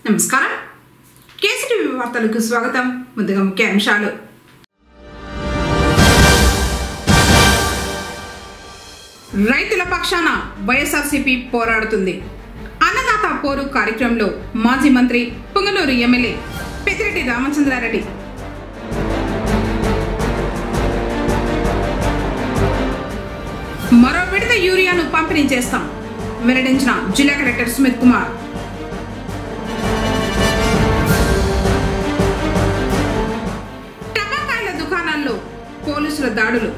నమస్కారం కేసీటీవీ వార్తలకు స్వాగతం. ముందుగా ముఖ్య అంశాలు. రైతుల పక్షాన వైఎస్ఆర్సీపీ పోరాడుతుంది. అన్నదాత పోరు కార్యక్రమంలో మాజీ మంత్రి పుంగనూరు ఎమ్మెల్యే పెద్దిరెడ్డి రామచంద్రారెడ్డి. మరో విడత యూరియాను పంపిణీ చేస్తాం వెల్లడించిన జిల్లా కలెక్టర్ సుమిత్ కుమార్. టపాకాయల దుకాణాల్లో పోలీసుల దాడులు.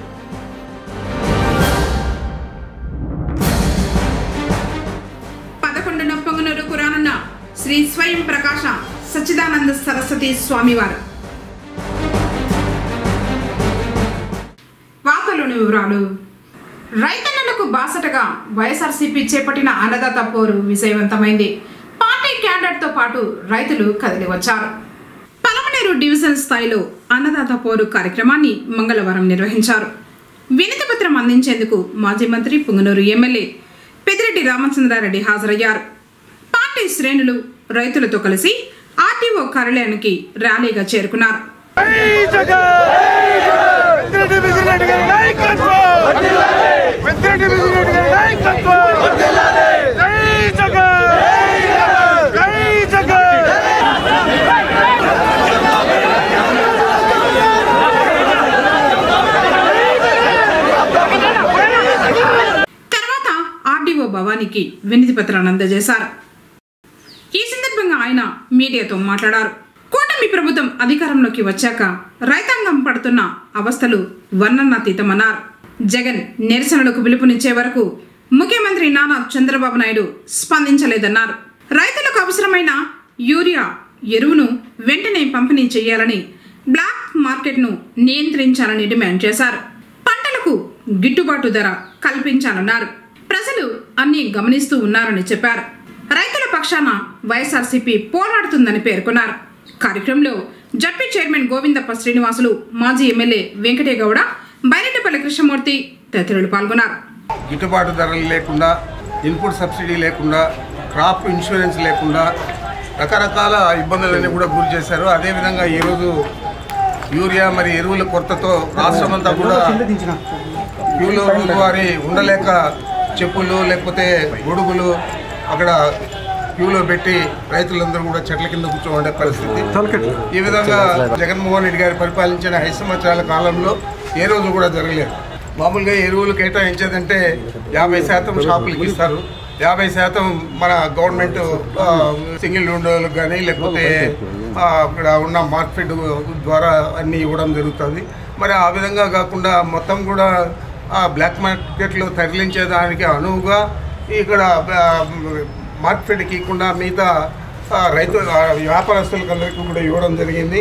పొంగనూరుకు రానున్న శ్రీ స్వయం ప్రకాశ సచ్చిదానంద సరస్వతి స్వామివారు. వార్తలోని వివరాలు. రైతన్నలకు బాసటగా వైఎస్ఆర్సీపీ చేపట్టిన అన్నదాత పోరు విజయవంతమైంది. పార్టీ క్యాడర్ తో పాటు రైతులు కదిలి వచ్చారు. పలమనేరు డివిజన్ స్థాయిలో అన్నదాత పోరు కార్యక్రమాన్ని మంగళవారం నిర్వహించారు. వినతి పత్రం అందించేందుకు మాజీ మంత్రి పుంగనూరు ఎమ్మెల్యే పెద్దిరెడ్డి రామచంద్రారెడ్డి హాజరయ్యారు. పార్టీ శ్రేణులు రైతులతో కలిసి ఆర్టీఓ కార్యాలయానికి ర్యాలీగా చేరుకున్నారు. తర్వాత ఆర్టీఓ భవానికి వినతి పత్రాన్ని అందజేశారు. ఈ సందర్భంగా ఆయన మీడియాతో మాట్లాడారు. కూటమి ప్రభుత్వం అధికారంలోకి వచ్చాక రైతాంగం పడుతున్న అవస్థలు వర్ణనాతీతమన్నారు. జగన్ నిరసనలకు పిలుపునిచ్చే వరకు ముఖ్యమంత్రి నారా చంద్రబాబు నాయుడు స్పందించలేదన్నారు. రైతులకు అవసరమైన యూరియా ఎరువును వెంటనే పంపిణీ చేయాలని, బ్లాక్ మార్కెట్ను నియంత్రించాలని డిమాండ్ చేశారు. పంటలకు గిట్టుబాటు ధర కల్పించాలన్నారు. ప్రజలు అన్ని గమనిస్తూ ఉన్నారని చెప్పారు. రైతుల పక్షాన వైఎస్ఆర్సీపీ పోరాడుతుందని పేర్కొన్నారు. కార్యక్రమంలో జడ్పీ చైర్మన్ గోవిందప్ప శ్రీనివాసులు, మాజీ ఎమ్మెల్యే వెంకటేగౌడ, బైరెడ్డిపల్లి కృష్ణమూర్తి తదితరులు పాల్గొన్నారు. గిట్టుబాటు ధరలు లేకుండా, ఇన్పుట్ సబ్సిడీ లేకుండా, క్రాప్ ఇన్సూరెన్స్ లేకుండా రకరకాల ఇబ్బందులన్నీ కూడా గురి చేశారు. అదేవిధంగా ఈరోజు యూరియా మరి ఎరువుల కొరతతో రాష్ట్రమంతా కూడా క్యూలో రోజువారీ ఉండలేక చెప్పులు లేకపోతే గొడుగులు అక్కడ క్యూలో పెట్టి రైతులందరూ కూడా చెట్ల కింద కూర్చోండే పరిస్థితి. ఈ విధంగా జగన్మోహన్ రెడ్డి గారు పరిపాలించిన 5 సంవత్సరాల కాలంలో ఏ రోజు కూడా జరగలేదు. మామూలుగా ఎరువులు కేటాయించేదంటే 50% షాపులకి ఇస్తారు, 50% మన గవర్నమెంట్ సింగిల్ విండోలకు కానీ లేకపోతే అక్కడ ఉన్న మార్కెట్ ద్వారా అన్నీ ఇవ్వడం జరుగుతుంది. మరి ఆ విధంగా కాకుండా మొత్తం కూడా బ్లాక్ మార్కెట్లో తరలించేదానికి అనువుగా ఇక్కడ మార్కెట్కి ఇవ్వకుండా మిగతా రైతు వ్యాపారస్తులకు అందరికీ కూడా ఇవ్వడం జరిగింది.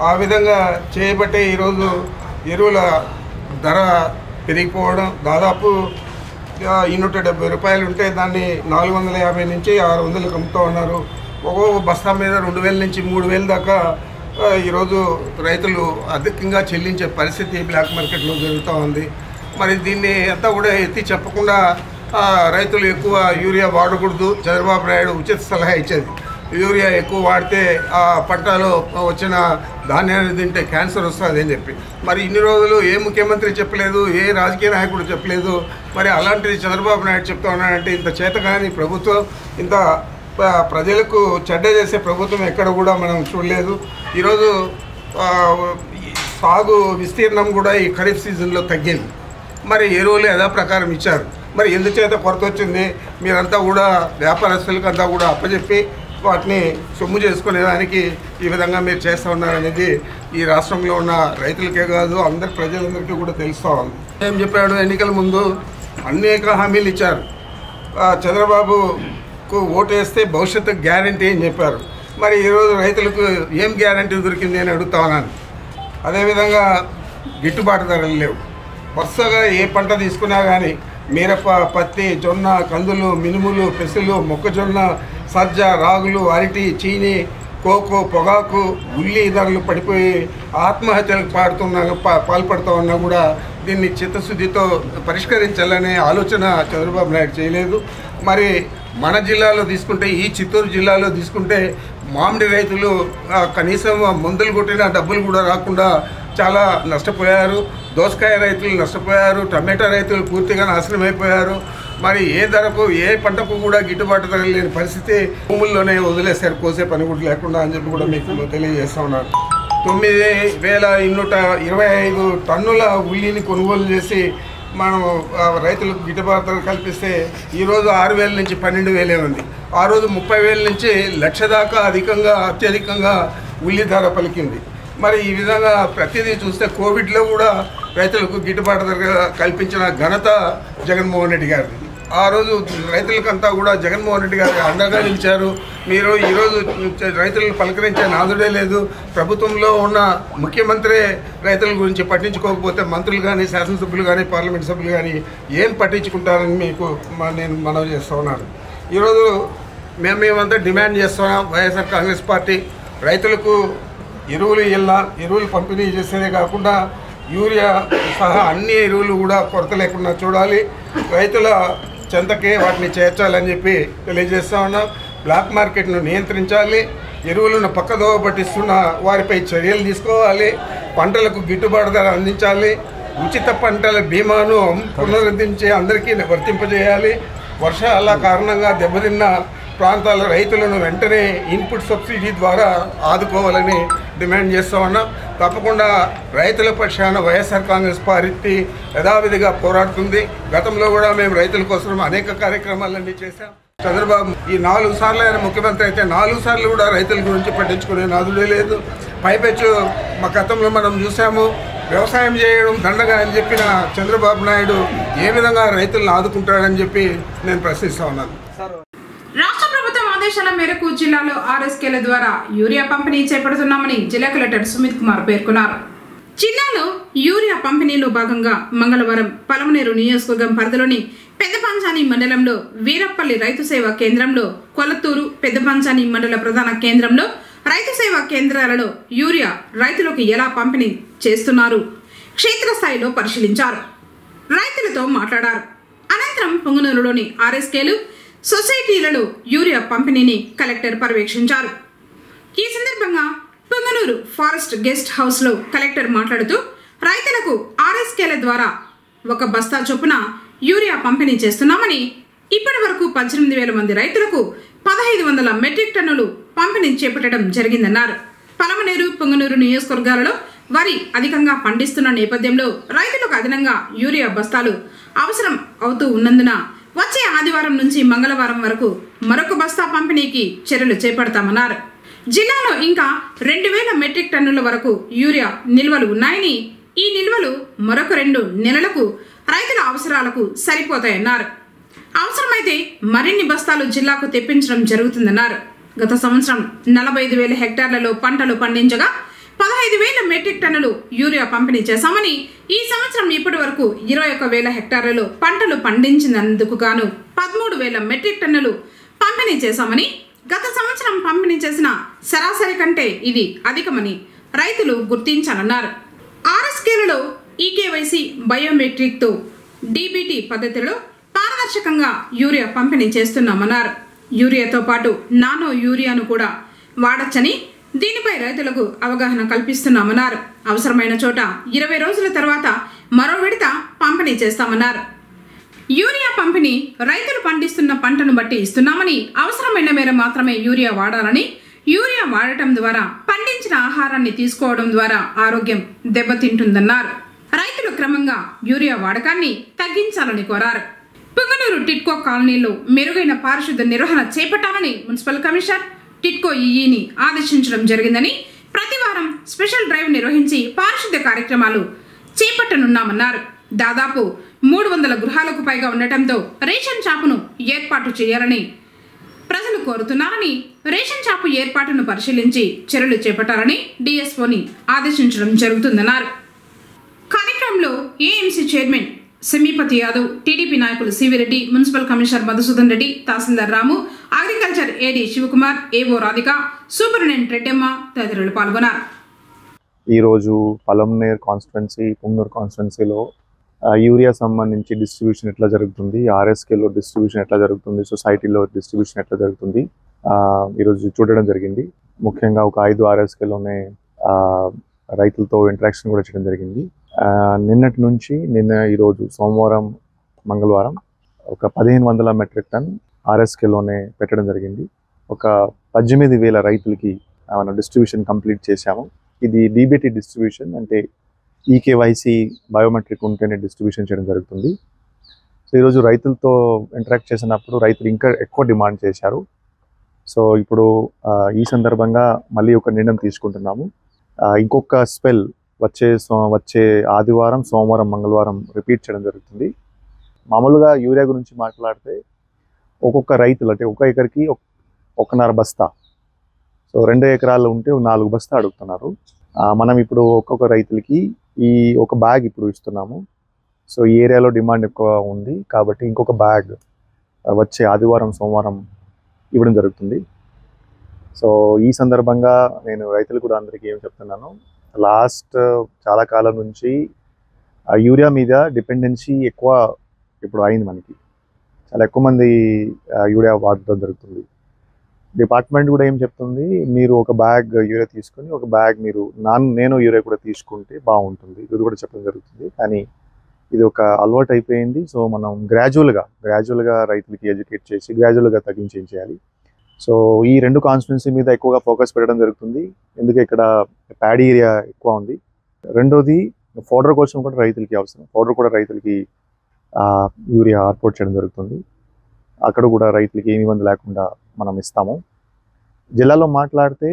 ఆ విధంగా చేయబట్టే ఈరోజు ఎరువుల ధర పెరిగిపోవడం, దాదాపు 270 రూపాయలు ఉంటే దాన్ని 450 నుంచి 600లకు అమ్ముతూ ఉన్నారు. ఒక్కొక్క బస్తా మీద 2000 నుంచి 3000 దాకా ఈరోజు రైతులు అధికంగా చెల్లించే పరిస్థితి బ్లాక్ మార్కెట్లో జరుగుతూ ఉంది. మరి దీన్ని అంతా కూడా ఎత్తి చెప్పకుండా రైతులు ఎక్కువ యూరియా వాడకూడదు, చంద్రబాబు నాయుడు ఉచిత సలహా ఇచ్చేది. యూరియా ఎక్కువ వాడితే ఆ పంటలో వచ్చిన ధాన్యాన్ని తింటే క్యాన్సర్ వస్తుంది అని చెప్పి మరి ఇన్ని రోజులు ఏ ముఖ్యమంత్రి చెప్పలేదు, ఏ రాజకీయ నాయకుడు చెప్పలేదు. మరి అలాంటిది చంద్రబాబు నాయుడు చెప్తా ఉన్నాడంటే ఇంత చేతగాని ప్రభుత్వం, ఇంత ప్రజలకు చెడ్డ చేసే ప్రభుత్వం ఎక్కడ కూడా మనం చూడలేదు. ఈరోజు సాగు విస్తీర్ణం కూడా ఈ ఖరీఫ్ సీజన్లో తగ్గింది. మరి ఎరువులు యథాప్రకారం ఇచ్చారు. మరి ఎందుచేత కొరత వచ్చింది? మీరంతా కూడా వ్యాపారస్తులకు అంతా కూడా అప్పచెప్పి వాటిని సొమ్ము చేసుకునేదానికి ఈ విధంగా మీరు చేస్తూ ఉన్నారనేది ఈ రాష్ట్రంలో ఉన్న రైతులకే కాదు అందరి ప్రజలందరికీ కూడా తెలుస్తూ ఉంది. ఏం చెప్పాడు? ఎన్నికల ముందు అనేక హామీలు ఇచ్చారు. చంద్రబాబుకు ఓటు వేస్తే భవిష్యత్తు గ్యారంటీ అని చెప్పారు. మరి ఈరోజు రైతులకు ఏం గ్యారంటీ దొరికింది అని అడుగుతా ఉన్నాను. అదేవిధంగా గిట్టుబాటు ధరలు లేవు. వరుసగా ఏ పంట తీసుకున్నా కానీ మిరప, పత్తి, జొన్న, కందులు, మినుములు, పెసలు, మొక్కజొన్న, సజ్జ, రాగులు, అరటి, చీని, కోకో, పొగాకు, ఉల్లి ధరలు పడిపోయి ఆత్మహత్యలకు పాల్పడుతూ ఉన్నా కూడా దీన్ని చిత్తశుద్ధితో పరిష్కరించాలనే ఆలోచన చంద్రబాబు నాయుడు చేయలేదు. మరి మన జిల్లాలో తీసుకుంటే, ఈ చిత్తూరు జిల్లాలో తీసుకుంటే మామిడి రైతులు కనీసం మందులు కొట్టిన డబ్బులు కూడా రాకుండా చాలా నష్టపోయారు. దోసకాయ రైతులు నష్టపోయారు. టమాటా రైతులు పూర్తిగా నాశనం అయిపోయారు. మరి ఏ ధరకు ఏ పంటకు కూడా గిట్టుబాటు ధర లేని పరిస్థితి, భూముల్లోనే వదిలేశారు కోసే పని కూడా లేకుండా అని చెప్పి కూడా మీకు తెలియజేస్తా ఉన్నాను. 9,225 టన్నుల ఉల్లిని కొనుగోలు చేసి మనం రైతులకు గిట్టుబాటు ధర కల్పిస్తే ఈరోజు 6,000 నుంచి 12,000 ఉంది. ఆ రోజు 30,000 నుంచి 1,00,000 దాకా అత్యధికంగా ఉల్లి ధర పలికింది. మరి ఈ విధంగా ప్రతిదీ చూస్తే కోవిడ్లో కూడా రైతులకు గిట్టుబాటు ధర కల్పించిన ఘనత జగన్మోహన్ రెడ్డి గారిది. ఆ రోజు రైతులకంతా కూడా జగన్మోహన్ రెడ్డి గారు అండగా నిలిచారు. మీరు ఈరోజు రైతులను పలకరించే నాదుడే లేదు. ప్రభుత్వంలో ఉన్న ముఖ్యమంత్రి రైతుల గురించి పట్టించుకోకపోతే మంత్రులు కానీ, శాసనసభ్యులు కానీ, పార్లమెంట్ సభ్యులు కానీ ఏం పట్టించుకుంటారని మీకు నేను మనవి చేస్తూ ఉన్నాను. ఈరోజు మేమంతా డిమాండ్ చేస్తున్నాం. వైఎస్ఆర్ కాంగ్రెస్ పార్టీ రైతులకు ఎరువులు పంపిణీ చేసేదే కాకుండా యూరియా సహా అన్ని ఎరువులు కూడా కొరత లేకుండా చూడాలి. రైతుల చెంతకే వాటిని చేర్చాలని చెప్పి తెలియజేస్తా ఉన్నాం. బ్లాక్ మార్కెట్ను నియంత్రించాలి. ఎరువులను పక్కదోవ పట్టిస్తున్న వారిపై చర్యలు తీసుకోవాలి. పంటలకు గిట్టుబాటు ధర అందించాలి. ఉచిత పంటల బీమాను పునరుద్ధరించి అందరికీ వర్తింపజేయాలి. వర్షాల కారణంగా దెబ్బతిన్న ప్రాంతాల రైతులను వెంటనే ఇన్పుట్ సబ్సిడీ ద్వారా ఆదుకోవాలని డిమాండ్ చేస్తూ ఉన్నాం. తప్పకుండా రైతుల పక్షాన వైఎస్ఆర్ కాంగ్రెస్ పార్టీ యథావిధిగా పోరాడుతుంది. గతంలో కూడా మేము రైతుల కోసం అనేక కార్యక్రమాలన్నీ చేశాం. చంద్రబాబు ఈ 4 సార్లు ఆయన ముఖ్యమంత్రి అయితే 4 సార్లు కూడా రైతుల గురించి పట్టించుకునే నాదుడే లేదు. పైపెచ్చు మా గతంలో మనం చూసాము, వ్యవసాయం చేయడం దండగా అని చెప్పిన చంద్రబాబు నాయుడు ఏ విధంగా రైతులను ఆదుకుంటాడని చెప్పి నేను ప్రశ్నిస్తా ఉన్నాను. రాష్ట్ర ప్రభుత్వం ఆదేశాల మేరకు జిల్లాలో ఆర్ఎస్కేల ద్వారా యూరియా పంపిణీ చేపడుతున్నామని జిల్లా కలెక్టర్ సుమిత్ కుమార్ పేర్కొన్నారు. జిల్లాలో యూరియా పంపిణీలో భాగంగా మంగళవారం పలమనేరు నియోజకవర్గం పరిధిలోని పెద్దపంచాని మండలంలో వీరప్పల్లి రైతు సేవా కేంద్రంలో, కొలత్తూరు పెద్దపంచాని మండల ప్రధాన కేంద్రంలో రైతు సేవా కేంద్రాలలో యూరియా రైతులకు ఎలా పంపిణీ చేస్తున్నారు క్షేత్రస్థాయిలో పరిశీలించారు. రైతులతో మాట్లాడారు. అనంతరం పొంగనూరులోని ఆర్ఎస్కేలు సొసైటీలలో యూరియా పంపిణీని కలెక్టర్ పర్యవేక్షించారు. ఈ సందర్భంగా పొంగనూరు ఫారెస్ట్ గెస్ట్ హౌస్ లో కలెక్టర్ మాట్లాడుతూ రైతులకు ఆర్ఎస్కేల ద్వారా 1 బస్తా చొప్పున యూరియా పంపిణీ చేస్తున్నామని, ఇప్పటి వరకు 18,000 మంది రైతులకు 1,500 మెట్రిక్ టన్నులు పంపిణీ చేపట్టడం జరిగిందన్నారు. పలమనేరు, పొంగనూరు నియోజకవర్గాలలో వరి అధికంగా పండిస్తున్న నేపథ్యంలో రైతులకు అదనంగా యూరియా బస్తాలు అవసరం అవుతూ ఉన్నందున వచ్చే ఆదివారం నుంచి మంగళవారం వరకు మరొక బస్తా పంపిణీకి చర్యలు చేపడతామన్నారు. జిల్లాలో ఇంకా 2,000 మెట్రిక్ టన్నుల వరకు యూరియా నిల్వలు ఉన్నాయని, ఈ నిల్వలు మరొక 2 నెలలకు రైతుల అవసరాలకు సరిపోతాయన్నారు. అవసరమైతే మరిన్ని బస్తాలు జిల్లాకు తెప్పించడం జరుగుతుందన్నారు. గత సంవత్సరం 45,000 హెక్టార్లలో పంటలు పండించగా 15,000 మెట్రిక్ టన్నులు యూరియా పంపిణీ చేశామని, ఈ సంవత్సరం ఇప్పటి వరకు 21,000 హెక్టార్లలో పంటలు పండించినందుకు గాను 13,000 మెట్రిక్ టన్నులు పంపిణీ చేశామని, గత సంవత్సరం పంపిణీ చేసిన సరాసరి కంటే ఇది అధికమని రైతులు గుర్తించాలన్నారు. ఆర్ఎస్కేలలో ఈకేవైసీ బయోమెట్రిక్ తో డీబీటీ పద్ధతిలో పారదర్శకంగా యూరియా పంపిణీ చేస్తున్నామన్నారు. యూరియాతో పాటు నానో యూరియాను కూడా వాడచ్చని, దీనిపై రైతులకు అవగాహన కల్పిస్తున్నామన్నారు. అవసరమైన చోట 20 రోజుల తర్వాత మరో విడత పంపిణీ చేస్తామన్నారు. యూరియా పంపిణీ రైతులు పండిస్తున్న పంటను బట్టి ఇస్తున్నామని, అవసరమైన మేర మాత్రమే యూరియా వాడాలని, యూరియా వాడటం ద్వారా పండించిన ఆహారాన్ని తీసుకోవడం ద్వారా ఆరోగ్యం దెబ్బతింటుందన్నారు. రైతులు క్రమంగా యూరియా వాడకాన్ని తగ్గించాలని కోరారు. పొంగనూరు టిట్కో కాలనీలో మెరుగైన పారిశుద్ధ నిర్వహణ చేపట్టాలని మున్సిపల్ కమిషనర్ టిట్కో ఈఈని ఆదేశించడం జరిగిందని, ప్రతివారం స్పెషల్ డ్రైవ్ నిర్వహించి పారిశుద్ధ కార్యక్రమాలు చేపట్టనున్నామన్నారు. దాదాపు 300 గృహాలకు పైగా ఉండటంతో రేషన్ షాపును ఏర్పాటు చేయాలని ప్రజలు కోరుతున్నారని, రేషన్ షాపు ఏర్పాటును పరిశీలించి చర్యలు చేపట్టాలని డిఎస్ఓని ఆదేశించడం జరుగుతుందన్నారు. కార్యక్రమంలో ఏఎంసీ చైర్మన్ సమీపతి యాదవ్, టీడీపీ నాయకులు సివిరెడ్డి, మున్సిపల్ కమిషనర్ మధుసూదన్ రెడ్డి, తహసీల్దార్ రాము, అగ్రికల్చర్ ఏడీ శివకుమార్, ఏవో రాధిక, సూపరింటెండెంట్ రెడ్డమ్మ తదితరులు పాల్గొన్నారు. ఈరోజు పలమనేర్ కాన్స్టిట్యున్సీ, పొంగనూరు కాన్స్టిట్యున్సీలో యూరియా సంబంధించి డిస్ట్రిబ్యూషన్ ఎట్లా జరుగుతుంది, ఆర్ఎస్కేలో డిస్ట్రిబ్యూషన్ ఎట్లా జరుగుతుంది, సొసైటీలో డిస్ట్రిబ్యూషన్ ఎట్లా జరుగుతుంది ఈరోజు చూడడం జరిగింది. ముఖ్యంగా ఒక 5 RSKలోనే రైతులతో ఇంటరాక్షన్ కూడా చేయడం జరిగింది. నిన్నటి నుంచి ఈరోజు సోమవారం మంగళవారం ఒక 1500 మెట్రిక్ టన్ RSKలోనే పెట్టడం జరిగింది. ఒక 18,000 రైతులకి మనం డిస్ట్రిబ్యూషన్ కంప్లీట్ చేశాము. ఇది డీబీటీ డిస్ట్రిబ్యూషన్, అంటే ఈకేవైసీ బయోమెట్రిక్ ఉంటేనే డిస్ట్రిబ్యూషన్ చేయడం జరుగుతుంది. సో ఈరోజు రైతులతో ఇంటరాక్ట్ చేసినప్పుడు రైతులు ఇంకా ఎక్కువ డిమాండ్ చేశారు. సో ఇప్పుడు ఈ సందర్భంగా మళ్ళీ ఒక నిర్ణయం తీసుకుంటున్నాము. ఇంకొక స్పెల్ వచ్చే ఆదివారం, సోమవారం, మంగళవారం రిపీట్ చేయడం జరుగుతుంది. మామూలుగా యూరియా గురించి మాట్లాడితే ఒక్కొక్క రైతులు అంటే ఒక ఎకరికి 1.5 బస్తా, సో 2 ఎకరాలు ఉంటే 4 బస్తా అడుగుతున్నారు. మనం ఇప్పుడు ఒక్కొక్క రైతులకి ఈ ఒక బ్యాగ్ ఇప్పుడు ఇస్తున్నాము. సో ఈ ఏరియాలో డిమాండ్ ఎక్కువ ఉంది కాబట్టి ఇంకొక బ్యాగ్ వచ్చే ఆదివారం, సోమవారం ఇవ్వడం జరుగుతుంది. సో ఈ సందర్భంగా నేను రైతులు కూడా అందరికీ ఏం చెప్తున్నాను, లాస్ట్ చాలా కాలం నుంచి యూరియా మీద డిపెండెన్సీ ఎక్కువ ఇప్పుడు అయింది. మనకి చాలా ఎక్కువ మంది యూరియా వాడడం జరుగుతుంది. డిపార్ట్మెంట్ కూడా ఏం చెప్తుంది, మీరు ఒక బ్యాగ్ యూరియా తీసుకొని ఒక బ్యాగ్ నేను యూరియా కూడా తీసుకుంటే బాగుంటుంది, ఇది కూడా చెప్పడం జరుగుతుంది. కానీ ఇది ఒక అలవాటు అయిపోయింది. సో మనం గ్రాడ్యువల్గా రైతులకి ఎడ్యుకేట్ చేసి గ్రాడ్యువల్గా తగ్గించేయాలి. సో ఈ 2 కాన్స్టిట్యున్సీ మీద ఎక్కువగా ఫోకస్ పెట్టడం జరుగుతుంది, ఎందుకంటే ఇక్కడ ప్యాడీ ఏరియా ఎక్కువ ఉంది. రెండోది పౌడర్ కోసం కూడా రైతులకి అవసరం, పౌడర్ కూడా రైతులకి యూరియా ఏర్పాటు చేయడం జరుగుతుంది. అక్కడ కూడా రైతులకి ఏమి ఇబ్బంది లేకుండా మనం ఇస్తాము. జిల్లాలో మాట్లాడితే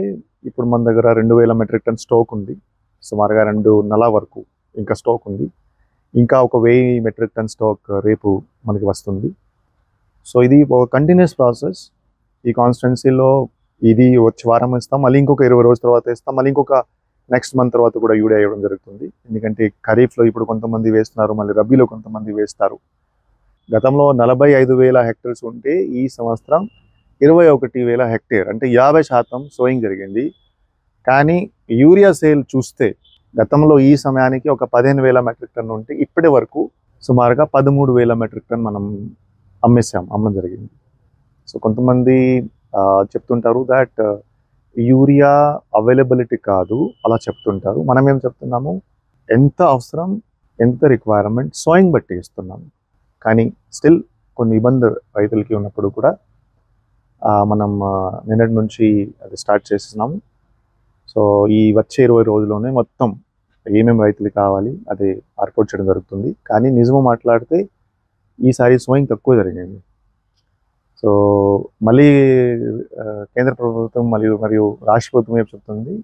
ఇప్పుడు మన దగ్గర 2000 మెట్రిక్ టన్ స్టాక్ ఉంది. సుమారుగా 2 నెలల వరకు ఇంకా స్టాక్ ఉంది. ఇంకా ఒక 1000 మెట్రిక్ టన్ స్టాక్ రేపు మనకి వస్తుంది. సో ఇది ఒక కంటిన్యూస్ ప్రాసెస్. ఈ కాన్స్టిట్యున్సీలో ఇది వచ్చే వారం ఇస్తాం, మళ్ళీ ఇంకొక 20 రోజుల తర్వాత ఇస్తాం, మళ్ళీ ఇంకొక నెక్స్ట్ మంత్ తర్వాత కూడా యూరియా ఇవ్వడం జరుగుతుంది. ఎందుకంటే ఖరీఫ్లో ఇప్పుడు కొంతమంది వేస్తున్నారు, మళ్ళీ రబీలో కొంతమంది వేస్తారు. గతంలో 45,000 హెక్టర్స్ ఉంటే ఈ సంవత్సరం 21,000 హెక్టేర్, అంటే 50% సోయింగ్ జరిగింది. కానీ యూరియా సేల్ చూస్తే గతంలో ఈ సమయానికి ఒక 15,000 మెట్రిక్ టన్ ఉంటే ఇప్పటి వరకు సుమారుగా 13,000 మెట్రిక్ టన్ మనం అమ్మడం జరిగింది. సో కొంతమంది చెప్తుంటారు దట్ యూరియా అవైలబిలిటీ కాదు అలా చెప్తుంటారు. మనం ఏం చెప్తున్నాము, ఎంత అవసరం, ఎంత రిక్వైర్మెంట్ సోయింగ్ బట్టి ఇస్తున్నాము. కానీ స్టిల్ కొన్ని ఇబ్బందులు రైతులకి ఉన్నప్పుడు కూడా మనం నిన్నటి నుంచి అది స్టార్ట్ చేస్తున్నాము. సో ఈ వచ్చే 20 రోజుల్లోనే మొత్తం ఏమేమి రైతులు కావాలి అది ఏర్పాటు చేయడం జరుగుతుంది. కానీ నిజము మాట్లాడితే ఈసారి సోయింగ్ తక్కువ జరిగింది. సో మళ్ళీ కేంద్ర ప్రభుత్వం మరియు రాష్ట్ర ప్రభుత్వం ఏం చెప్తుంది,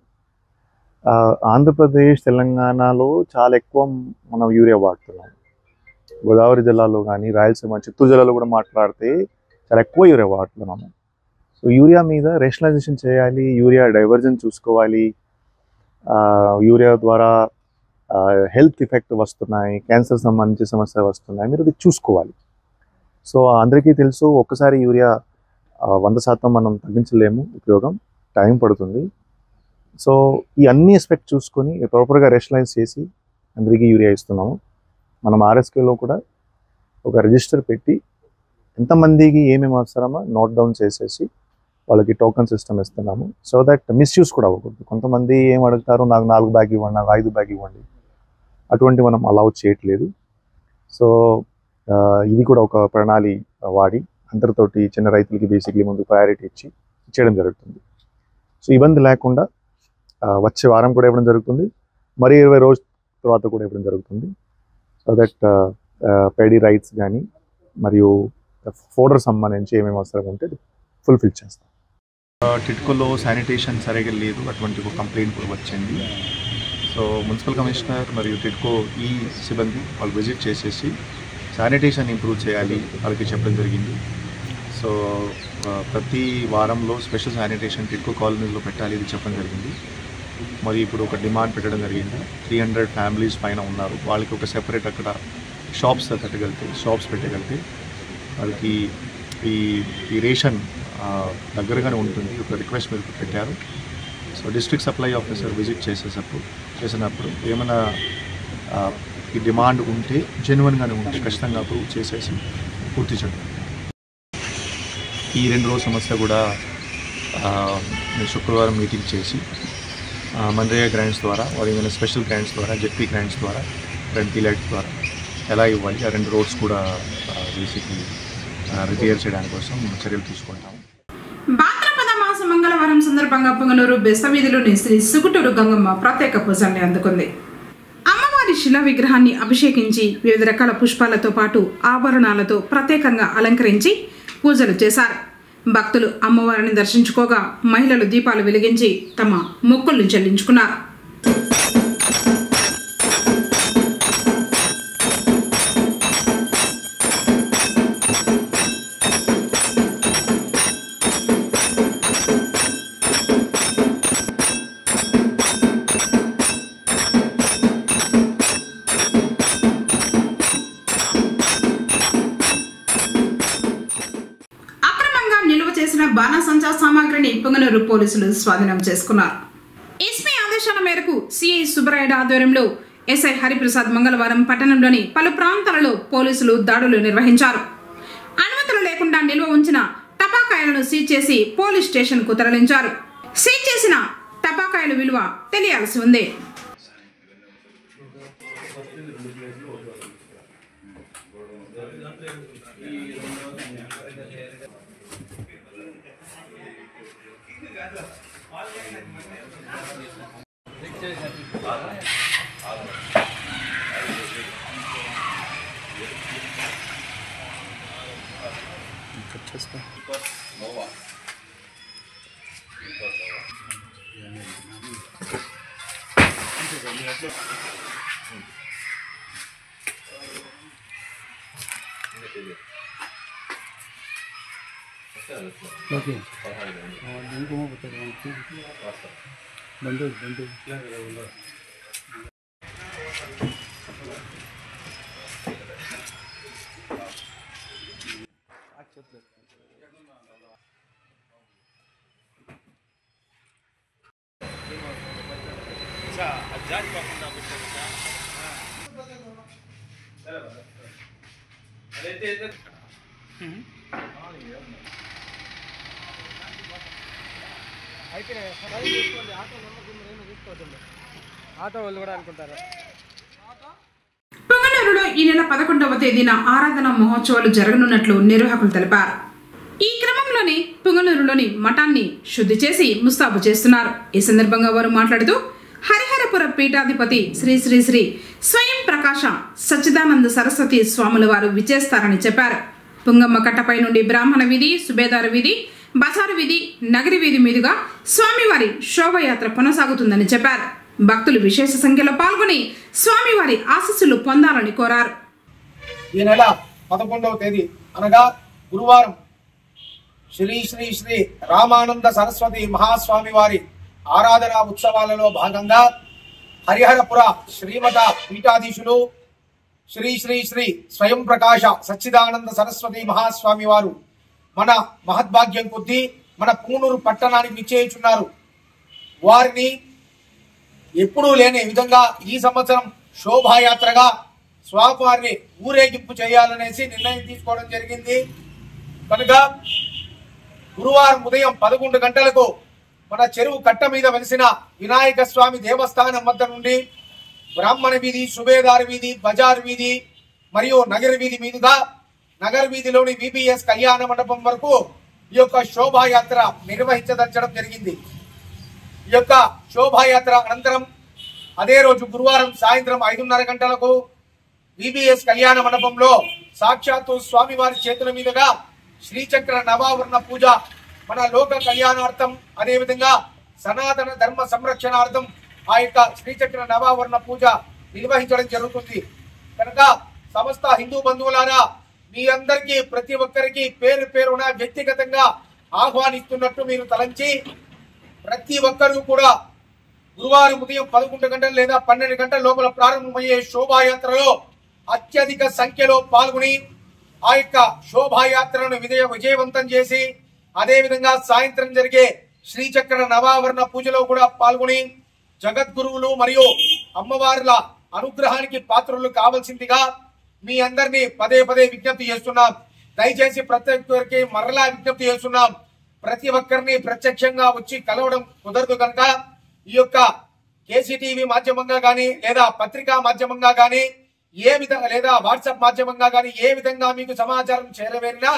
ఆంధ్రప్రదేశ్, తెలంగాణలో చాలా ఎక్కువ మనం యూరియా వాడుతున్నాం. గోదావరి జిల్లాలో కానీ, రాయలసీమ, చిత్తూరు జిల్లాలో కూడా మాట్లాడితే చాలా ఎక్కువ యూరియా వాడుతున్నాము. సో యూరియా మీద రేషనలైజేషన్ చేయాలి, యూరియా డైవర్జన్ చూసుకోవాలి. యూరియా ద్వారా హెల్త్ ఎఫెక్ట్ వస్తున్నాయి, క్యాన్సర్ సంబంధించిన సమస్యలు వస్తున్నాయి, మీరు అది చూసుకోవాలి. సో అందరికీ తెలుసు, ఒక్కసారి యూరియా 100% మనం తగ్గించలేము, ఉపయోగం టైం పడుతుంది. సో ఈ అన్ని ఎస్పెక్ట్ చూసుకొని ప్రాపర్గా రేషనలైజ్ చేసి అందరికీ యూరియా ఇస్తున్నాము. మనం RSKలో కూడా ఒక రిజిస్టర్ పెట్టి ఎంతమందికి ఏమేమి అవసరమో నోట్ డౌన్ చేసేసి వాళ్ళకి టోకన్ సిస్టమ్ ఇస్తున్నాము. సో దట్ మిస్యూస్ కూడా అవ్వకూడదు. కొంతమంది ఏం అడుగుతారు, నాకు 4 బ్యాగ్ ఇవ్వండి, నాకు 5 బ్యాగ్ ఇవ్వండి, అటువంటి మనం అలౌ చేయట్లేదు. సో ఇది కూడా ఒక ప్రణాళి వాడి అందరితోటి చిన్న రైతులకి బేసిక్లీ ముందు ప్రయారిటీ ఇచ్చేయడం జరుగుతుంది. సో ఇబ్బంది లేకుండా వచ్చే వారం కూడా ఇవ్వడం జరుగుతుంది, మరి 20 రోజుల తర్వాత కూడా ఇవ్వడం జరుగుతుంది. సో దట్ పేడీ రైట్స్ కానీ మరియు ఫోడర్ సంబంధించి ఏమేమి అవసరం ఉంటే ఫుల్ఫిల్ చేస్తాం. టిట్కోలో శానిటేషన్ సరిగా లేదు, అటువంటి ఒక కంప్లైంట్ కూడా వచ్చింది. సో మున్సిపల్ కమిషనర్ మరియు టిట్కో ఈ సిబ్బంది వాళ్ళు విజిట్ చేసేసి శానిటేషన్ ఇంప్రూవ్ చేయాలి వాళ్ళకి చెప్పడం జరిగింది. సో ప్రతి వారంలో స్పెషల్ శానిటేషన్ టిట్కో కాలనీలో పెట్టాలి ఇది చెప్పడం జరిగింది. మరి ఇప్పుడు ఒక డిమాండ్ పెట్టడం జరిగింది. 300 ఫ్యామిలీస్ పైన ఉన్నారు, వాళ్ళకి ఒక సెపరేట్ అక్కడ షాప్స్ పెట్టగలిగితే వాళ్ళకి ఈ రేషన్ దగ్గరగానే ఉంటుంది. ఒక రిక్వెస్ట్ మీరు పెట్టారు. So district supply officer visit చేసినప్పుడు ఏమైనా ఈ డిమాండ్ ఉంటే జెన్యున్గానే ఉంటే ఖచ్చితంగా అప్రూవ్ చేసేసి పూర్తి చేయడం. ఈ 2 రోజుల సమస్య కూడా శుక్రవారం మీటింగ్ చేసి మన్రేగా గ్రాంట్స్ ద్వారా ఏమైనా స్పెషల్ గ్రాంట్స్ ద్వారా జెడ్పీ గ్రాంట్స్ ద్వారా రెంట్ లైట్స్ ద్వారా ఎలా ఇవ్వాలి ఆ 2 రోడ్స్ కూడా బేసిక్లీ రిపేర్ చేయడానికి కోసం చర్యలు తీసుకుంటాము. భాద్రపద మాస మంగళవారం సందర్భంగా పొంగనూరు బెస్తవీధిలోని శ్రీ సుగుటూరు గంగమ్మ ప్రత్యేక పూజల్ని అందుకుంది. అమ్మవారి శిలా విగ్రహాన్ని అభిషేకించి వివిధ రకాల పుష్పాలతో పాటు ఆభరణాలతో ప్రత్యేకంగా అలంకరించి పూజలు చేశారు. భక్తులు అమ్మవారిని దర్శించుకోగా మహిళలు దీపాలు వెలిగించి తమ మొక్కులను చెల్లించుకున్నారు. బాణసంచా సామాగ్రిని పొంగనూరు పోలీసులు స్వాధీనం చేసుకున్నారు. ఎస్పీ ఆదేశాల మేరకు సిఐ సుబ్బరాయుడు ఆధ్వర్యంలో ఎస్ఐ హరిప్రసాద్ మంగళవారం పట్టణంలోని పలు ప్రాంతాలలో పోలీసులు దాడులు నిర్వహించారు. అనుమతులు లేకుండా నిల్వ ఉంచిన టపాకాయలను సీజ్ చేసి పోలీస్ స్టేషన్ కు తరలించారు. సీజ్ చేసిన టపాకాయల విలువ తెలియాల్సి ఉంది. పొంగనూరులో ఈ నెల 11వ తేదీన ఆరాధన మహోత్సవాలు జరగనున్నట్లు నిర్వాహకులు తెలిపారు. ఈ క్రమంలోనే పొంగనూరులోని మఠాన్ని శుద్ధి చేసి ముస్తాబు చేస్తున్నారు. ఈ సందర్భంగా వారు మాట్లాడుతూ హరిహరపుర పీఠాధిపతి శ్రీ శ్రీ శ్రీ స్వయం ప్రకాశ సచ్చిదానంద సరస్వతి స్వాముల వారు విచేస్తారని చెప్పారు. పుంగమ్మ కట్టపై నుండి బ్రాహ్మణ వీధి, సుబేదారు వీధి, బజారు వీధి, నగరి వీధి మీదుగా స్వామివారి శోభయాత్ర కొనసాగుతుందని చెప్పారు. భక్తులు విశేష సంఖ్యలో పాల్గొని స్వామివారి ఆశీస్సులు పొందాలని కోరారు. ఈ నెల 11వ తేదీ అనగా గురువారం శ్రీ శ్రీ శ్రీ రామానంద సరస్వతి మహాస్వామి వారి ఆరాధనా ఉత్సవాలలో భాగంగా హరిహరపుర శ్రీమఠ పీఠాధీశులు శ్రీ శ్రీ శ్రీ స్వయం ప్రకాశ సచ్చిదానంద సరస్వతి మహాస్వామి వారు మన మహద్భాగ్యం కొద్దీ మన పూనూరు పట్టణానికి విచ్చేయుచున్నారు. వారిని ఎప్పుడూ లేని విధంగా ఈ సంవత్సరం శోభాయాత్రగా స్వామివారిని ఊరేగింపు చేయాలనేసి నిర్ణయం తీసుకోవడం జరిగింది. కనుక గురువారం ఉదయం 11 గంటలకు మన చెరువు కట్ట మీద వెలిసిన వినాయక స్వామి దేవస్థానం వద్ద నుండి బ్రాహ్మణ వీధి, సుబేదారు వీధి, బజార్ వీధి మరియు నగర వీధి మీదుగా నగర వీధిలోని విబిఎస్ కళ్యాణ మండపం వరకు ఈ యొక్క శోభాయాత్ర నిర్వహించదలచడం జరిగింది. ఈ యొక్క శోభాయాత్ర అనంతరం అదే రోజు గురువారం సాయంత్రం 5:30 గంటలకు విబిఎస్ కళ్యాణ మండపంలో సాక్షాత్తు స్వామివారి చేతుల మీదుగా శ్రీచక్ర నవావరణ పూజ మన లోక కళ్యాణార్థం, అదేవిధంగా సనాతన ధర్మ సంరక్షణార్థం ఆ యొక్క శ్రీచక్ర నవావరణ పూజ నిర్వహించడం జరుగుతుంది. కనుక సమస్త హిందూ బంధువులారా మీ అందరికీ ప్రతి ఒక్కరికి పేరు పేరున వ్యక్తిగతంగా ఆహ్వానిస్తున్నట్టు మీరు తలంచి ప్రతి ఒక్కరూ కూడా గురువారం ఉదయం 11 గంటలు లేదా 12 గంటల లోపల ప్రారంభమయ్యే శోభాయాత్రలో అత్యధిక సంఖ్యలో పాల్గొని ఆ యొక్క శోభాయాత్రను విజయవంతం చేసి అదేవిధంగా సాయంత్రం జరిగే శ్రీచక్ర నవావరణ పూజలో కూడా పాల్గొని జగద్గురువులు మరియు అమ్మవార్ల అనుగ్రహానికి పాత్రలు కావాల్సిందిగా మీ అందరినీ పదే పదే విజ్ఞప్తి చేస్తున్నాం. దయచేసి ప్రతి ఒక్కరికి మరలా విజ్ఞప్తి చేస్తున్నాం. ప్రతి ఒక్కరిని ప్రత్యక్షంగా వచ్చి కలవడం కుదరదు కనుక ఈ యొక్క కేసీటీవీ మాధ్యమంగా గాని లేదా పత్రికా మాధ్యమంగా గాని ఏ విధంగా లేదా వాట్సాప్ మాధ్యమంగా గాని ఏ విధంగా మీకు సమాచారం చేరవేరినా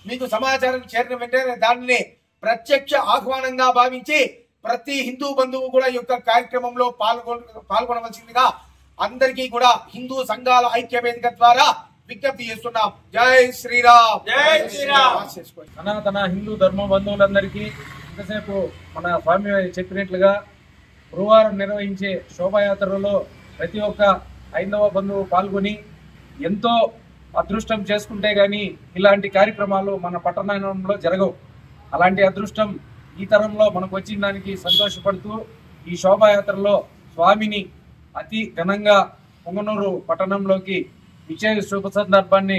మీకు సమాచారం చేరిన వెంటనే దానిని ప్రత్యక్ష ఆహ్వానంగా భావించి ప్రతి హిందూ బంధువు కూడా ఈ యొక్క కార్యక్రమంలో పాల్గొనవలసిందిగా అందరికీ కూడా హిందూ సంఘాల ఐక్య వేదిక ద్వారా విజ్ఞప్తి చేస్తున్నాం. జై శ్రీరామ్. జై శ్రీరామ్. సనాతన హిందూ ధర్మ బంధువులందరికీ ఇంతసేపు మన స్వామి చెప్పినట్లుగా గురువారం నిర్వహించే శోభాయాత్రలో ప్రతి ఒక్క హైందవ బంధువు పాల్గొని ఎంతో అదృష్టం చేసుకుంటే గాని ఇలాంటి కార్యక్రమాలు మన పట్టణంలో జరగవు. అలాంటి అదృష్టం ఈ తరంలో మనకు వచ్చిన దానికి సంతోషపడుతూ ఈ శోభాయాత్రలో స్వామిని అతి ఘనంగా పొంగనూరు పట్టణంలోకి ఇచ్చే శుభ సందర్భాన్ని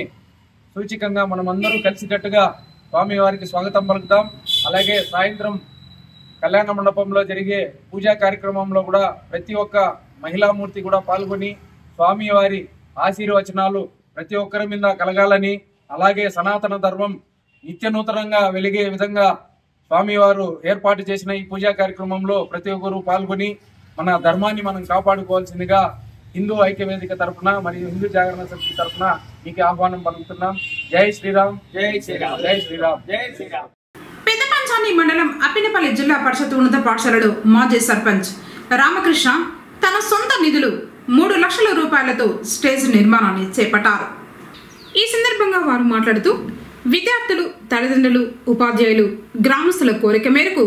సూచికంగా మనమందరూ కలిసికట్టుగా స్వామి వారికి స్వాగతం పలుకుతాం. అలాగే సాయంత్రం కళ్యాణ మండపంలో జరిగే పూజా కార్యక్రమంలో కూడా ప్రతి ఒక్క మహిళామూర్తి కూడా పాల్గొని స్వామి వారి ఆశీర్వచనాలు ప్రతి ఒక్కరి మీద కలగాలని, అలాగే సనాతన ధర్మం నిత్య నూతనంగా వెలిగే విధంగా స్వామివారు ఏర్పాటు చేసిన ఈ పూజా కార్యక్రమంలో ప్రతి ఒక్కరూ పాల్గొని మన ధర్మాన్ని మనం కాపాడుకోవాల్సిందిగా హిందూ ఐక్య వేదిక తరఫున మరియు హిందూ జాగరణ సమితి తరఫున మీకు ఆహ్వానం పలుకుతున్నాం. జై శ్రీరామ్. జై శ్రీరామ్. జై శ్రీరామ్. జై శ్రీరామ్. పెద్దపంచాని మండలం అప్పినపల్లి జిల్లా పరిషత్ ఉన్నత పాఠశాలలో మాజీ సర్పంచ్ రామకృష్ణ తన సొంత నిధులు 3 లక్షల రూపాయలతో స్టేజ్ నిర్మాణాన్ని చేపట్టారు. ఈ సందర్భంగా వారు మాట్లాడుతూ విద్యార్థులు, తల్లిదండ్రులు, ఉపాధ్యాయులు, గ్రామస్తుల కోరిక మేరకు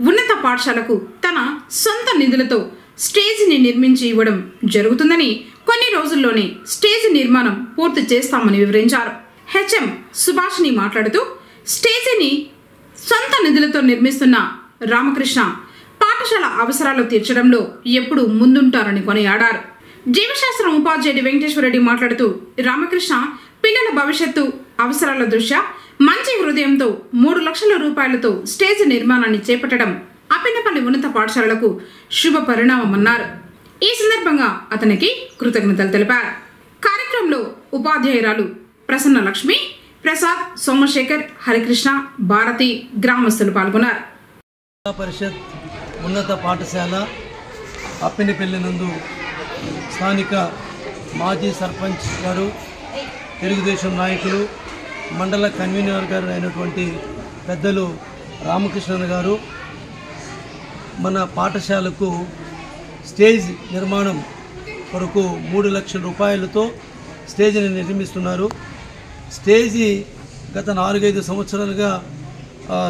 ఉన్నత పాఠశాలకు తన సొంత నిధులతో స్టేజిని నిర్మించి ఇవ్వడం జరుగుతుందని, కొన్ని రోజుల్లోనే స్టేజ్ నిర్మాణం పూర్తి చేస్తామని వివరించారు. హెచ్ఎం సుభాష్ని మాట్లాడుతూ స్టేజిని సొంత నిధులతో నిర్మిస్తున్న రామకృష్ణ పాఠశాల అవసరాలు తీర్చడంలో ఎప్పుడూ ముందుంటారని కొనియాడారు. జీవశాస్త్రం ఉపాధ్యాయుడు వెంకటేశ్వరరెడ్డి మాట్లాడుతూ రామకృష్ణ పిల్లల భవిష్యత్తు అవసరాల దృష్ట్యా మంచి హృదయంతో 3 లక్షల రూపాయలతో స్టేజ్ నిర్మాణాన్ని చేపట్టడం అప్పినపల్లి ఉన్నత పాఠశాలలకు శుభ పరిణామమన్నారు. ఈ సందర్భంగా అతనికి కృతజ్ఞతలు తెలిపారు. కార్యక్రమంలో ఉపాధ్యాయురాలు ప్రసన్న లక్ష్మి, ప్రసాద్, సోమశేఖర్, హరికృష్ణ, భారతి, గ్రామస్తులు పాల్గొన్నారు. పరిషత్ ఉన్నత పాఠశాల అప్పినపల్లి నందు స్థానిక మాజీ సర్పంచ్ గారు, తెలుగుదేశం నాయకులు, మండల కన్వీనర్ గారు అయినటువంటి పెద్దలు రామకృష్ణన్ గారు మన పాఠశాలకు స్టేజ్ నిర్మాణం కొరకు 3 లక్షల రూపాయలతో స్టేజ్ని నిర్మిస్తున్నారు. స్టేజీ గత 4-5 సంవత్సరాలుగా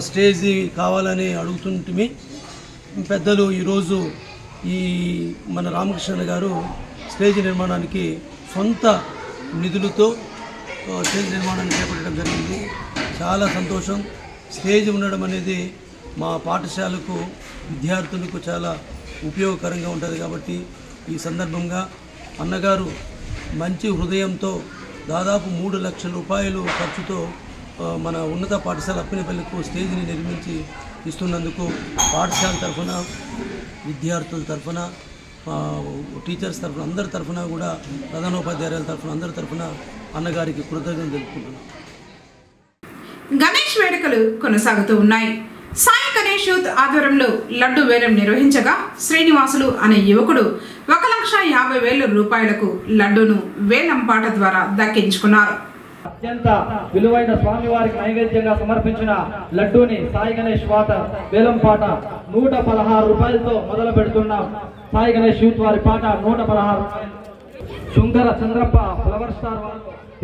స్టేజీ కావాలని అడుగుతుంటిమి. పెద్దలు ఈరోజు ఈ మన రామకృష్ణ గారు స్టేజ్ నిర్మాణానికి సొంత నిధులతో స్టేజ్ నిర్మాణాన్ని చేపట్టడం జరిగింది. చాలా సంతోషం. స్టేజ్ ఉండడం అనేది మా పాఠశాలకు, విద్యార్థులకు చాలా ఉపయోగకరంగా ఉంటుంది. కాబట్టి ఈ సందర్భంగా అన్నగారు మంచి హృదయంతో దాదాపు 3 లక్షల రూపాయలు ఖర్చుతో మన ఉన్నత పాఠశాల అప్పినపల్లికు స్టేజ్ని నిర్మించి ఇస్తున్నందుకు పాఠశాల తరఫున, విద్యార్థుల తరఫున, టీచర్స్ తరఫున, అందరి తరఫున కూడా, ప్రధానోపాధ్యాయుల తరఫున, అందరి తరఫున అన్నగారికి కృతజ్ఞతలు తెలుపుకుంటున్నాం. గణేష్ వేడుకలు కొనసాగుతూ ఉన్నాయి. సాయి గణేష్ యూత్ ఆధ్వర్యంలో లడ్డు వేలం నిర్వహించగా శ్రీనివాసులు అనే యువకుడు 1,50,000 రూపాయలకు లడ్డూను వేలం పాట ద్వారా దక్కించుకున్నారు. అత్యంత విలువైన స్వామివారికి నైవేద్యంగా సమర్పించిన లడ్డూని సాయి గణేష్ పాట వేలం పాట 116 రూపాయలతో మొదలు పెడుతున్నాం. సాయి గణేష్ యూత్ వారి పాట 116 రూపాయలు. శుంకర చంద్రప్ప ఫ్లవర్ స్టార్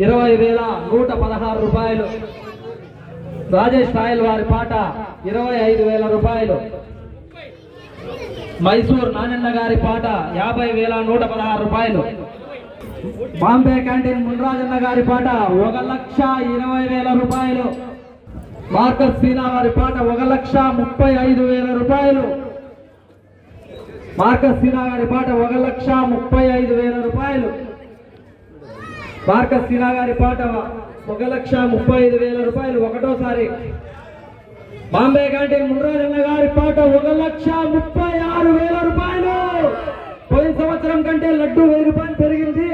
20,116 రూపాయలు. రాజేష్ సాయిల్ వారి పాట 25,000 రూపాయలు. మైసూర్ నానన్న గారి పాట 50,116 రూపాయలు. బాంబే క్యాంటీన్ మున్రాజన్న గారి పాట 1,20,000 రూపాయలు. మార్కస్ సీనా వారి పాట 1,35,000 రూపాయలు. మార్కస్ సీనా గారి పాట 1,35,000 రూపాయలు. మార్కస్ సీనా గారి పాట 1,35,000 రూపాయలు. ఒకటోసారి బాంబే క్యాంటీన్ మున్రాజన్న గారి పాట 1,36,000 రూపాయలు. పోయిన సంవత్సరం కంటే లడ్డు 1000 రూపాయలు పెరిగింది.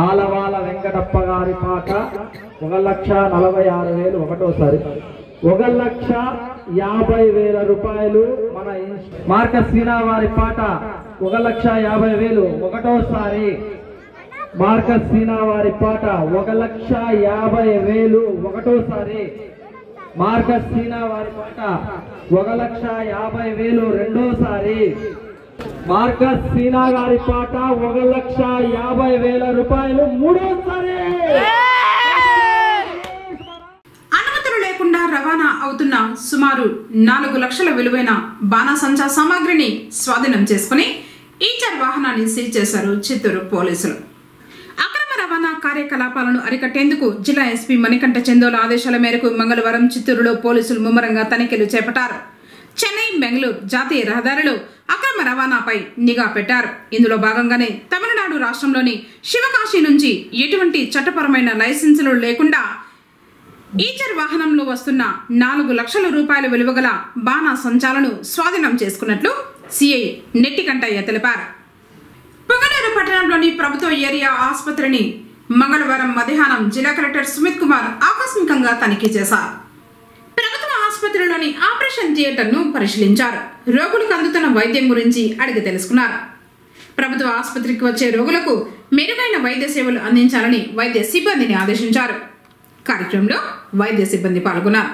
ఆలవాల వెంకటప్ప గారి పాట 1,46,000 ఒకటోసారి. 1,50,000 రూపాయలు. మన మార్కస్ సీనా వారి పాట 1,50,000 ఒకటోసారి. మార్కస్ సీనా వారి పాట 1,50,000 ఒకటోసారి. మార్కస్ సీనా వారి పాట 1,50,000 రెండోసారి. మార్కస్ సీనా గారి పాట 1,50,000 రూపాయలు మూడోసారి. అనుమతులు లేకుండా రవాణా అవుతున్న సుమారు 4 లక్షల విలువైన బాణసంచా సామాగ్రిని స్వాధీనం చేసుకుని ఈచర్ వాహనాన్ని సీజ్ చేశారు చిత్తూరు పోలీసులు. అక్రమ రవాణా కార్యకలాపాలను అరికట్టేందుకు జిల్లా ఎస్పీ మణికంఠ చందోల ఆదేశాల మేరకు మంగళవారం చిత్తూరులో పోలీసులు ముమ్మరంగా తనిఖీలు చేపట్టారు. చెన్నై బెంగళూరు జాతీయ రహదారిలో అక్రమ రవాణాపై నిఘా పెట్టారు. ఇందులో భాగంగానే తమిళనాడు రాష్ట్రంలోని శివకాశి నుంచి ఎటువంటి చట్టపరమైన లైసెన్సులు లేకుండా ఈచర్ వాహనంలో వస్తున్న 4 లక్షల రూపాయల విలువగల బాణా సంచాలను స్వాధీనం చేసుకున్నట్లు సిఐ నెట్టికంటయ్య తెలిపారు. పొంగనూరు పట్టణంలోని ప్రభుత్వ ఏరియా ఆసుపత్రిని మంగళవారం మధ్యాహ్నం జిల్లా కలెక్టర్ సుమిత్ కుమార్ ఆకస్మికంగా తనిఖీ చేశారు. ప్రభుత్వ ఆసుపత్రిలోని ఆపరేషన్ థియేటర్ను పరిశీలించారు. రోగులకు అందుతున్న వైద్యం గురించి అడిగి తెలుసుకున్నారు. ప్రభుత్వ ఆసుపత్రికి వచ్చే రోగులకు మెరుగైన వైద్య సేవలు అందించాలని వైద్య సిబ్బందిని ఆదేశించారు. కార్యక్రమంలో వైద్య సిబ్బంది పాల్గొన్నారు.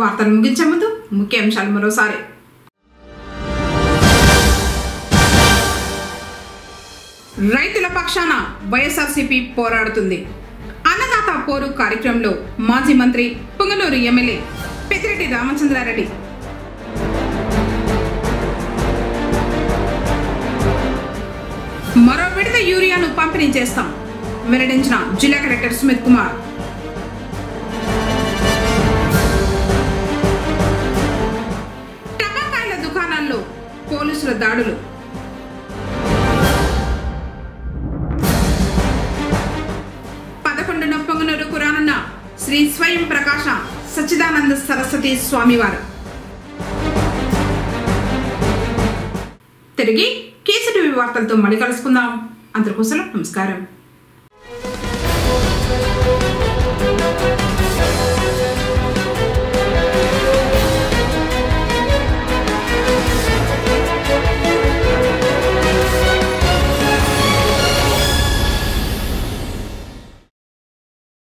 వార్తలు ముగించే ముందు ముఖ్యాంశాలు మరోసారి. రైతుల పక్షాన వైఎస్ఆర్సీపీ పోరాడుతుంది. అన్నదాత పోరు కార్యక్రమంలో మాజీ మంత్రి పుంగనూరు ఎమ్మెల్యే పెద్దిరెడ్డి రామచంద్రారెడ్డి. మరో విడత యూరియాను పంపిణీ చేస్తాం వెల్లడించిన జిల్లా కలెక్టర్ సుమిత్ కుమార్. టపాకాయల దుకాణాల్లో పోలీసుల దాడులు. పొంగనూరుకు రానున్న శ్రీ స్వయం ప్రకాశ సచ్చిదానంద సరస్వతి స్వామివారు. తిరిగి కేసీటీవీ వార్తలతో మళ్ళీ కలుసుకుందాం. అందరికోసం నమస్కారం.